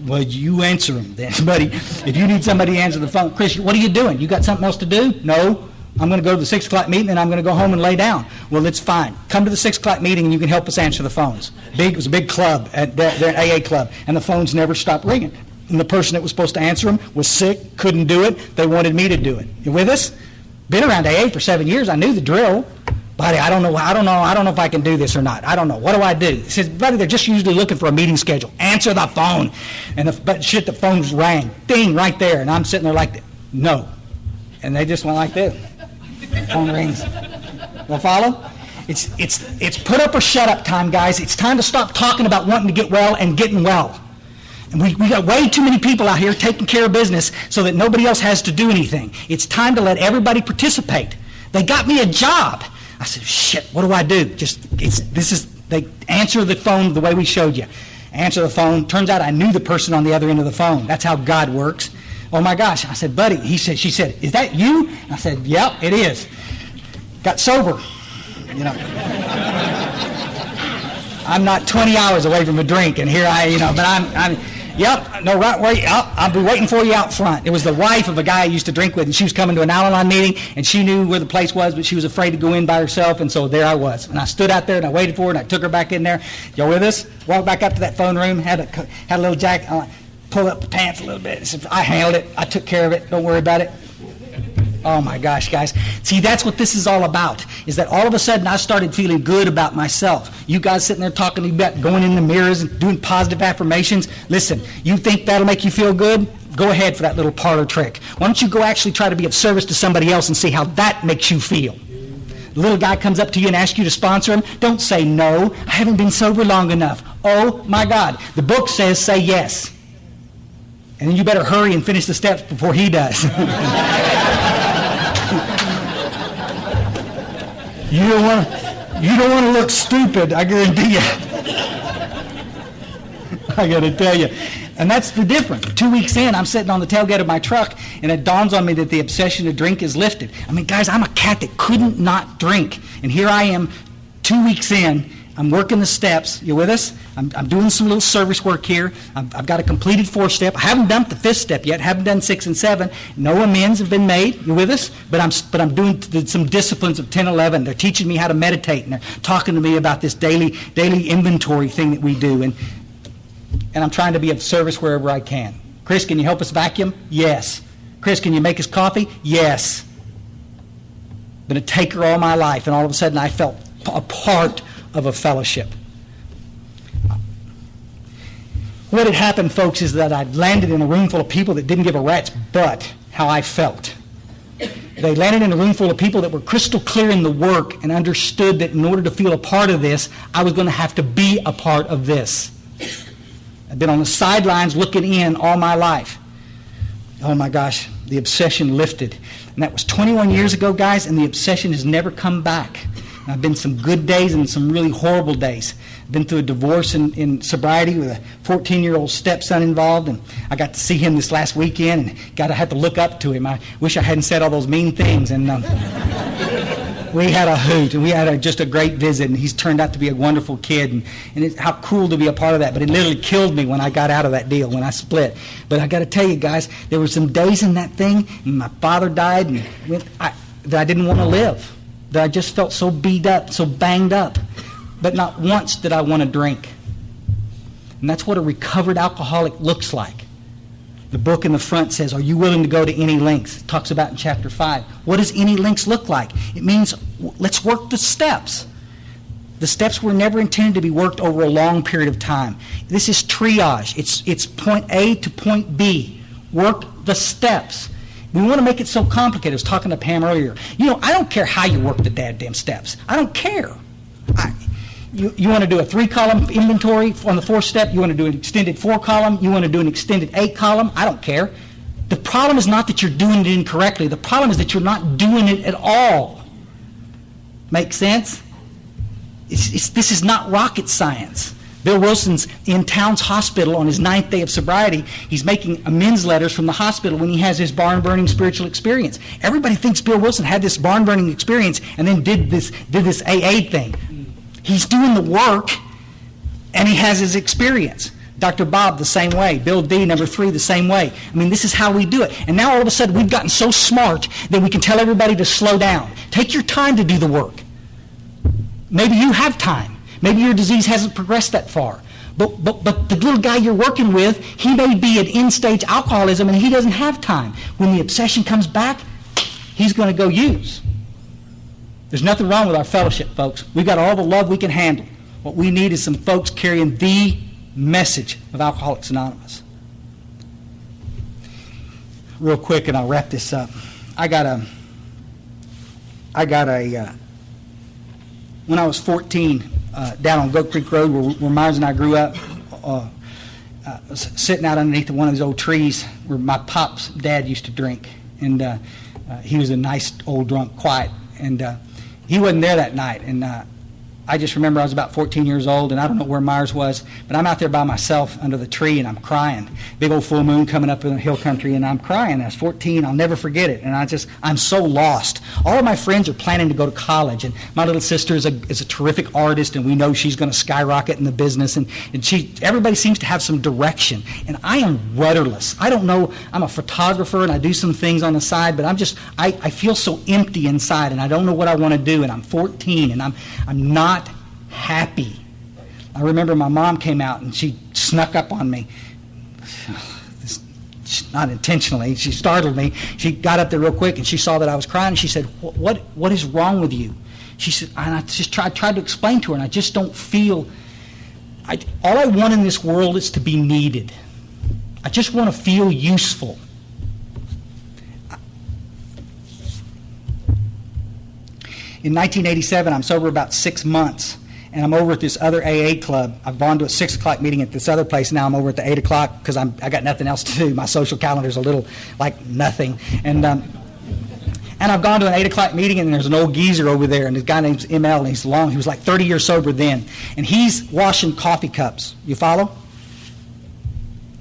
S2: Well, you answer them then, buddy. If you need somebody to answer the phone, Chris, what are you doing? You got something else to do? No. I'm going to go to the 6 o'clock meeting, and I'm going to go home and lay down. Well, it's fine. Come to the 6 o'clock meeting, and you can help us answer the phones. It was a big club, they're an AA club, and the phones never stopped ringing. And the person that was supposed to answer them was sick, couldn't do it. They wanted me to do it. You with us? Been around AA for 7 years. I knew the drill. Buddy, I don't know if I can do this or not. I don't know. What do I do? He says, buddy, they're just usually looking for a meeting schedule. Answer the phone. And the phone rang. Ding, right there. And I'm sitting there like, no. And they just went like this. Phone rings. Will follow? It's put up or shut up time, guys. It's time to stop talking about wanting to get well and getting well. And we got way too many people out here taking care of business so that nobody else has to do anything. It's time to let everybody participate. They got me a job. I said, shit, what do I do? This They answer the phone the way we showed you. Answer the phone. Turns out I knew the person on the other end of the phone. That's how God works. Oh my gosh. I said, buddy, she said, is that you? I said, yep, it is. Got sober. You know. I'm not 20 hours away from a drink, and here but I'm yep, no, right where I'll be waiting for you out front. It was the wife of a guy I used to drink with, and she was coming to an Al-Anon meeting, and she knew where the place was, but she was afraid to go in by herself, and so there I was. And I stood out there, and I waited for her, and I took her back in there. Y'all with us? Walked back up to that phone room, had a little jacket, pulled up the pants a little bit. I handled it. I took care of it. Don't worry about it. Oh my gosh, guys. See, that's what this is all about, is that all of a sudden I started feeling good about myself. You guys sitting there talking to me about going in the mirrors and doing positive affirmations. Listen, you think that'll make you feel good? Go ahead for that little parlor trick. Why don't you go actually try to be of service to somebody else and see how that makes you feel? The little guy comes up to you and asks you to sponsor him. Don't say no. I haven't been sober long enough. Oh my God. The book says say yes. And then you better hurry and finish the steps before he does. You don't want to look stupid, I guarantee you. I got to tell you. And that's the difference. 2 weeks in, I'm sitting on the tailgate of my truck, and it dawns on me that the obsession to drink is lifted. I mean, guys, I'm a cat that couldn't not drink. And here I am, 2 weeks in, I'm working the steps. You with us? I'm doing some little service work here. I've got a completed 4-step. I haven't done the 5th step yet. Haven't done 6 and 7. No amends have been made. You with us? But I'm doing some disciplines of 10, 11. They're teaching me how to meditate, and they're talking to me about this daily inventory thing that we do. And I'm trying to be of service wherever I can. Chris, can you help us vacuum? Yes. Chris, can you make us coffee? Yes. Been a taker all my life, and all of a sudden I felt a part of a fellowship. What had happened, folks, is that I'd landed in a room full of people that didn't give a rat's butt how I felt. They landed in a room full of people that were crystal clear in the work and understood that in order to feel a part of this, I was going to have to be a part of this. I've been on the sidelines looking in all my life. Oh my gosh, the obsession lifted. And that was 21 years ago, guys, and the obsession has never come back. And I've been some good days and some really horrible days. I've been through a divorce in sobriety with a 14-year-old stepson involved, and I got to see him this last weekend, and I had to look up to him. I wish I hadn't said all those mean things, and we had a hoot, and we had just a great visit, and he's turned out to be a wonderful kid, and it's how cool to be a part of that. But it literally killed me when I got out of that deal, when I split. But I got to tell you, guys, there were some days in that thing, and my father died, and that I didn't want to live. That I just felt so beat up, so banged up. But not once did I want to drink. And that's what a recovered alcoholic looks like. The book in the front says, are you willing to go to any lengths? It talks about in chapter 5. What does any lengths look like? It means let's work the steps. The steps were never intended to be worked over a long period of time. This is triage. It's point A to point B. Work the steps. We want to make it so complicated. I was talking to Pam earlier. I don't care how you work the damn steps. I don't care. You want to do a 3-column inventory on the 4th step? You want to do an extended 4-column? You want to do an extended 8-column? I don't care. The problem is not that you're doing it incorrectly. The problem is that you're not doing it at all. Make sense? This is not rocket science. Bill Wilson's in Towns Hospital on his 9th day of sobriety. He's making amends letters from the hospital when he has his barn-burning spiritual experience. Everybody thinks Bill Wilson had this barn-burning experience and then did this AA thing. He's doing the work, and he has his experience. Dr. Bob, the same way. Bill D, number 3, the same way. I mean, this is how we do it. And now all of a sudden we've gotten so smart that we can tell everybody to slow down. Take your time to do the work. Maybe you have time. Maybe your disease hasn't progressed that far. But the little guy you're working with, he may be at end-stage alcoholism and he doesn't have time. When the obsession comes back, he's going to go use. There's nothing wrong with our fellowship, folks. We've got all the love we can handle. What we need is some folks carrying the message of Alcoholics Anonymous. Real quick, and I'll wrap this up. When I was 14, down on Goat Creek Road where Myers and I grew up, sitting out underneath one of those old trees where my pop's dad used to drink. And he was a nice old drunk, quiet. And he wasn't there that night. And I just remember I was about 14 years old, and I don't know where Myers was, but I'm out there by myself under the tree, and I'm crying. Big old full moon coming up in the hill country, and I'm crying. I was 14. I'll never forget it. And I'm so lost. All of my friends are planning to go to college, and my little sister is a terrific artist, and we know she's going to skyrocket in the business, and everybody seems to have some direction. And I am rudderless. I don't know. I'm a photographer, and I do some things on the side, but I feel so empty inside, and I don't know what I want to do, and I'm 14, and I'm not happy. I remember my mom came out and she snuck up on me. Not intentionally. She startled me. She got up there real quick and she saw that I was crying and she said, what is wrong with you? She said, and I just tried to explain to her, and I just don't feel, all I want in this world is to be needed. I just want to feel useful. In 1987, I'm sober about 6 months, and I'm over at this other AA club. I've gone to a 6 o'clock meeting at this other place. Now I'm over at the 8 o'clock because I got nothing else to do. My social calendar's a little like nothing. And I've gone to an 8 o'clock meeting, and there's an old geezer over there, and this guy named ML, and he's long. He was like 30 years sober then. And he's washing coffee cups. You follow?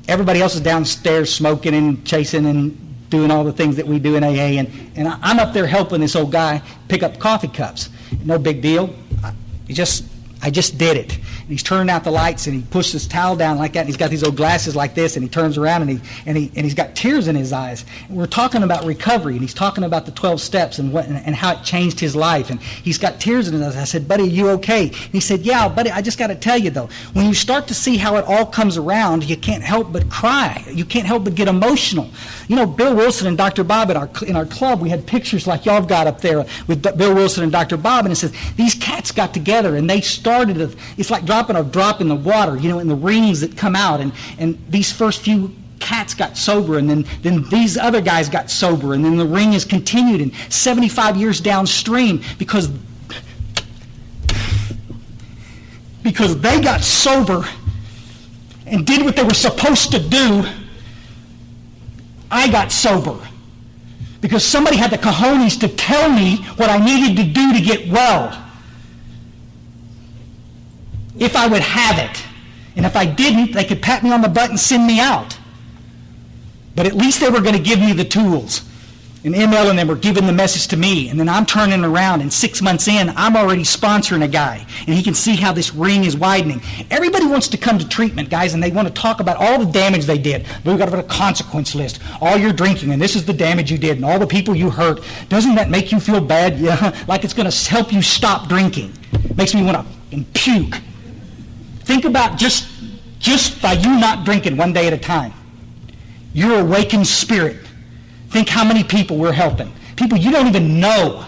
S2: Everybody else is downstairs smoking and chasing and doing all the things that we do in AA, and I'm up there helping this old guy pick up coffee cups. No big deal. I just did it. And he's turning out the lights, and he pushed his towel down like that, and he's got these old glasses like this, and he turns around, and he's got tears in his eyes. And we're talking about recovery, and he's talking about the 12 steps and how it changed his life, and he's got tears in his eyes. I said, buddy, are you okay? And he said, yeah, buddy, I just got to tell you, though, when you start to see how it all comes around, you can't help but cry. You can't help but get emotional. You know, Bill Wilson and Dr. Bob in our club, we had pictures like y'all have got up there with Bill Wilson and Dr. Bob, and it says, these cats got together, and they started, it's like dropping a drop in the water, you know, in the rings that come out, and these first few cats got sober, and then these other guys got sober, and then the ring has continued, and 75 years downstream, because they got sober and did what they were supposed to do, I got sober. Because somebody had the cojones to tell me what I needed to do to get well. If I would have it. And if I didn't, they could pat me on the butt and send me out. But at least they were going to give me the tools. And ML and them were giving the message to me. And then I'm turning around, and 6 months in, I'm already sponsoring a guy. And he can see how this ring is widening. Everybody wants to come to treatment, guys, and they want to talk about all the damage they did. We've got a consequence list. All your drinking, and this is the damage you did, and all the people you hurt. Doesn't that make you feel bad? Yeah, like it's going to help you stop drinking. Makes me want to puke. Think about just by you not drinking one day at a time. Your awakened spirit. Think how many people we're helping. People you don't even know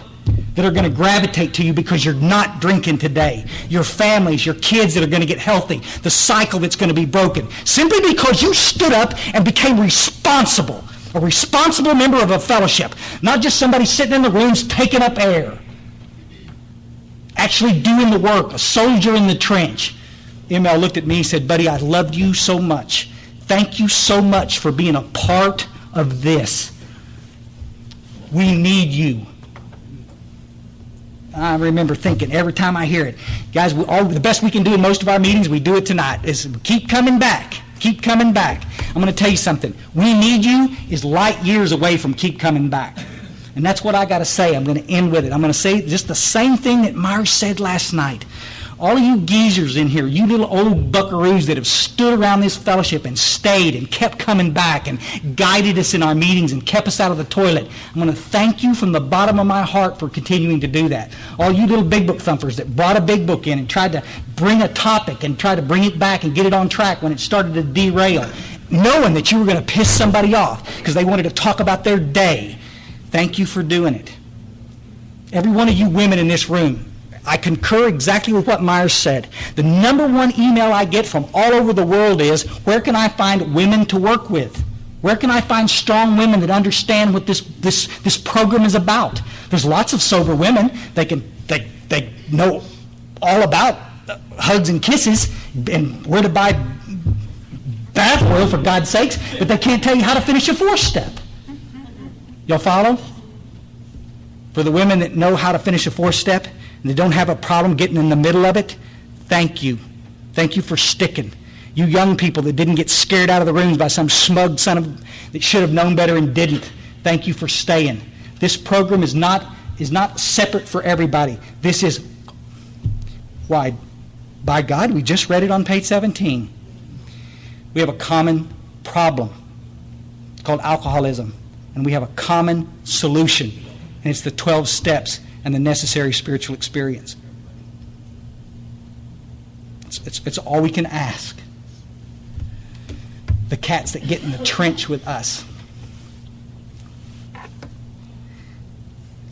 S2: that are going to gravitate to you because you're not drinking today. Your families, your kids that are going to get healthy. The cycle that's going to be broken. Simply because you stood up and became responsible. A responsible member of a fellowship. Not just somebody sitting in the rooms taking up air. Actually doing the work. A soldier in the trench. ML looked at me and said, buddy, I loved you so much. Thank you so much for being a part of this. We need you. I remember thinking every time I hear it, guys, the best we can do in most of our meetings, we do it tonight, is keep coming back. Keep coming back. I'm going to tell you something. We need you is light years away from keep coming back. And that's what I got to say. I'm going to end with it. I'm going to say just the same thing that Myers said last night. All of you geezers in here, you little old buckaroos that have stood around this fellowship and stayed and kept coming back and guided us in our meetings and kept us out of the toilet, I'm going to thank you from the bottom of my heart for continuing to do that. All you little big book thumpers that brought a big book in and tried to bring a topic and try to bring it back and get it on track when it started to derail, knowing that you were going to piss somebody off because they wanted to talk about their day. Thank you for doing it. Every one of you women in this room, I concur exactly with what Myers said. The number one email I get from all over the world is, where can I find women to work with? Where can I find strong women that understand what this program is about? There's lots of sober women. They know all about hugs and kisses and where to buy bath oil, for God's sakes, but they can't tell you how to finish a 4-step. Y'all follow? For the women that know how to finish a 4-step, and they don't have a problem getting in the middle of it, thank you. Thank you for sticking. You young people that didn't get scared out of the rooms by some smug son of that should have known better and didn't, thank you for staying. This program is not separate for everybody. This is, why, by God, we just read it on page 17. We have a common problem. It's called alcoholism. And we have a common solution. And it's the 12 steps and the necessary spiritual experience. It's all we can ask. The cats that get in the trench with us.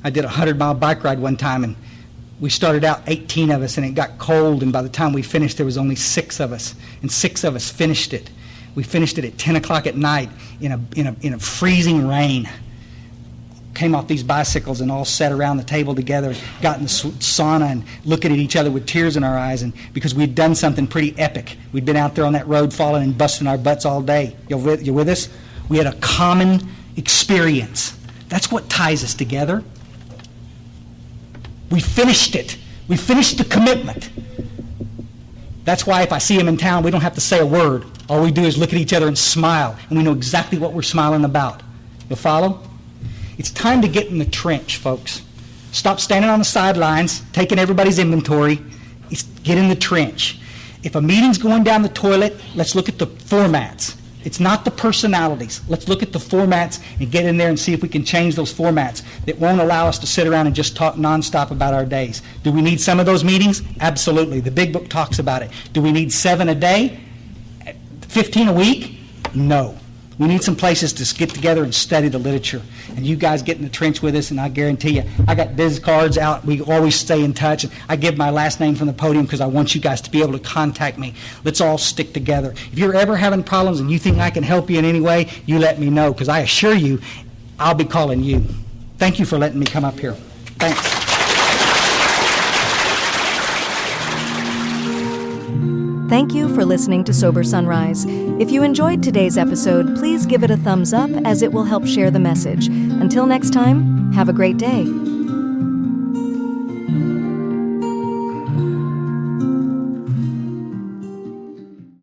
S2: I did a 100-mile bike ride one time, and we started out 18 of us, and it got cold, and by the time we finished, there was only 6 of us, and 6 of us finished it. We finished it at 10 o'clock at night in a freezing rain. Came off these bicycles and all sat around the table together, got in the sauna and looking at each other with tears in our eyes, and because we'd done something pretty epic. We'd been out there on that road falling and busting our butts all day. You with us? We had a common experience. That's what ties us together. We finished it. We finished the commitment. That's why if I see him in town, we don't have to say a word. All we do is look at each other and smile, and we know exactly what we're smiling about. You'll follow? It's time to get in the trench, folks. Stop standing on the sidelines, taking everybody's inventory. Get in the trench. If a meeting's going down the toilet, let's look at the formats. It's not the personalities. Let's look at the formats and get in there and see if we can change those formats that won't allow us to sit around and just talk nonstop about our days. Do we need some of those meetings? Absolutely. The big book talks about it. Do we need 7 a day? 15 a week? No. We need some places to get together and study the literature. And you guys get in the trench with us, and I guarantee you, I got biz cards out. We always stay in touch. I give my last name from the podium because I want you guys to be able to contact me. Let's all stick together. If you're ever having problems and you think I can help you in any way, you let me know, because I assure you, I'll be calling you. Thank you for letting me come up here. Thanks.
S1: Thank you for listening to Sober Sunrise. If you enjoyed today's episode, please give it a thumbs up as it will help share the message. Until next time, have a great day.